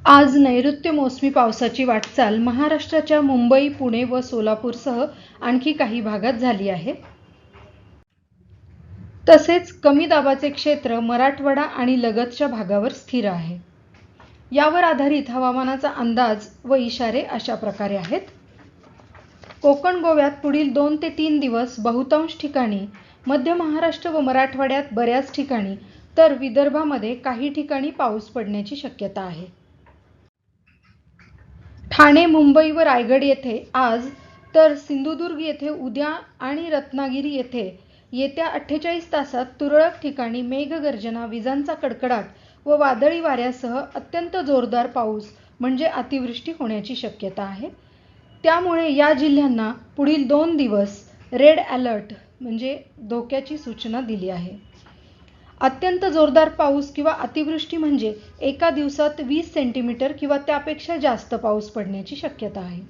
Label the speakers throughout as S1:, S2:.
S1: आज नैऋत्य मोसमी पावसाची वाटचाल महाराष्ट्राच्या मुंबई, पुणे व सोलापूरसह आणखी काही भागात झाली आहे. तसेच कमी दाबाचे क्षेत्र मराठवाडा आणि लगतच्या भागावर स्थिर आहे. यावर आधारित हवामानाचा अंदाज व इशारे अशा प्रकारे आहेत. कोकण गोव्यात पुढील 2 ते 3 दिवस बहुतांश ठिकाणी, मध्य महाराष्ट्र व मराठवाड्यात बऱ्याच ठिकाणी, तर विदर्भामध्ये काही ठिकाणी पाऊस पडण्याची शक्यता आहे. ठाणे, मुंबई व रायगड येथे आज, तर सिंधुदुर्ग येथे उद्या आणि रत्नागिरी येथे येत्या 48 तासात तुरळक ठिकाणी मेघगर्जना, विजांचा कडकडाट व वादळी वाऱ्यासह अत्यंत जोरदार पाऊस म्हणजे अतिवृष्टी होण्याची शक्यता आहे. त्यामुळे या जिल्ह्यांना पुढील 2 दिवस रेड अलर्ट म्हणजे धोक्याची सूचना दिली आहे. अत्यंत जोरदार पाऊस किंवा अतिवृष्टी म्हणजे एका दिवसात 20 सेंटीमीटर किंवा त्यापेक्षा जास्त पाऊस पडण्याची शक्यता आहे.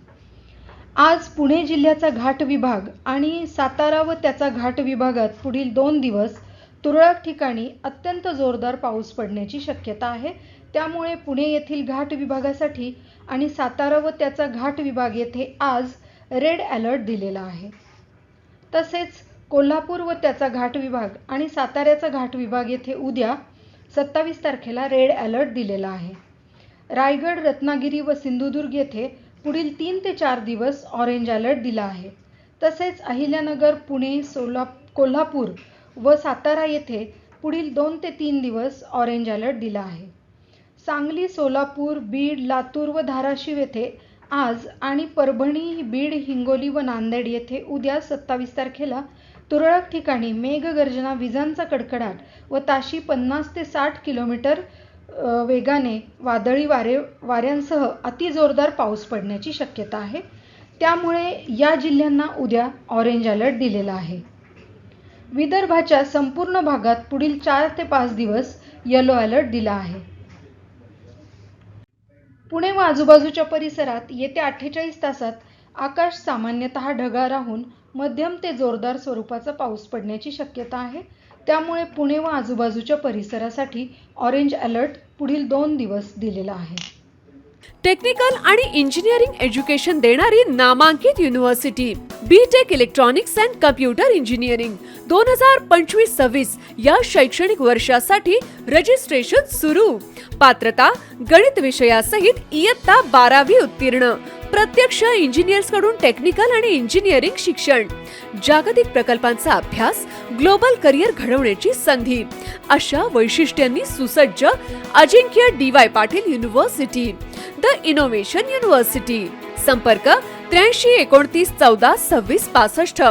S1: आज पुणे जिल्ह्याचा घाट विभाग आणि सातारा व त्याचा घाट विभागात पुढील 2 दिवस तुरळक ठिकाणी अत्यंत जोरदार पाऊस पडण्याची शक्यता आहे. त्यामुळे पुणे येथील घाट विभागासाठी आणि सातारा व त्याचा घाट विभाग येथे आज रेड अलर्ट दिलेला आहे. तसेच कोल्हापूर व त्याचा घाट विभाग आणि साताऱ्याचा घाट विभाग येथे उद्या 27 तारखेला रेड अलर्ट दिलेला आहे. रायगड, रत्नागिरी व सिंधुदुर्ग येथे पुढील 3 ते 4 दिवस ऑरेंज अलर्ट दिला आहे. तसेच अहिल्यानगर, पुणे, कोल्हापूर व सातारा येथे पुढील 2 ते 3 दिवस ऑरेंज अलर्ट दिला आहे. सांगली, सोलापूर, बीड, लातूर व धाराशिव येथे आज आणि परभणी, बीड, हिंगोली व नांदेड येथे उद्या 27 तारखेला तुरळक ठिकाणी मेघगर्जना, विजांचा कडकडाट व ताशी 50 ते 60 किलोमीटर वेगाने वादळी वाऱ्यांसह अतिजोरदार पाऊस पडण्याची शक्यता आहे. त्यामुळे या जिल्ह्यांना उद्या ऑरेंज अलर्ट दिलेला आहे. विदर्भाच्या संपूर्ण भागात पुढील 4 ते 5 दिवस येलो अलर्ट दिला आहे. पुणे व आजूबाजूच्या परिसरात येत्या 48 तासात आकाश सामान्यतः ढगाळ राहून मध्यम ते जोरदार स्वरूपाचा पाऊस पडण्याची शक्यता आहे. त्यामुळे पुणे व आजूबाजूच्या परिसरासाठी ऑरेंज अलर्ट पुढील 2 दिवस दिलेला आहे.
S2: टेक्निकल आणि इंजिनिअरिंग एज्युकेशन देणारी नामांकित university B.Tech electronics and computer engineering 2025-26 या शैक्षणिक वर्षासाठी रजिस्ट्रेशन सुरू. पात्रता गणित विषयासहित इयत्ता 12वी उत्तीर्ण. प्रत्यक्ष इंजिनियर्स कडून टेक्निकल आणि इंजिनिअरिंग शिक्षण. जागतिक प्रकल्पांचा अभ्यास, ग्लोबल करिअर घडवण्याची संधी अशा वैशिष्ट्यांनी सुसज्ज Ajinkya D Y. Patil university, the innovation university. संपर्क 83 29 14 26 65.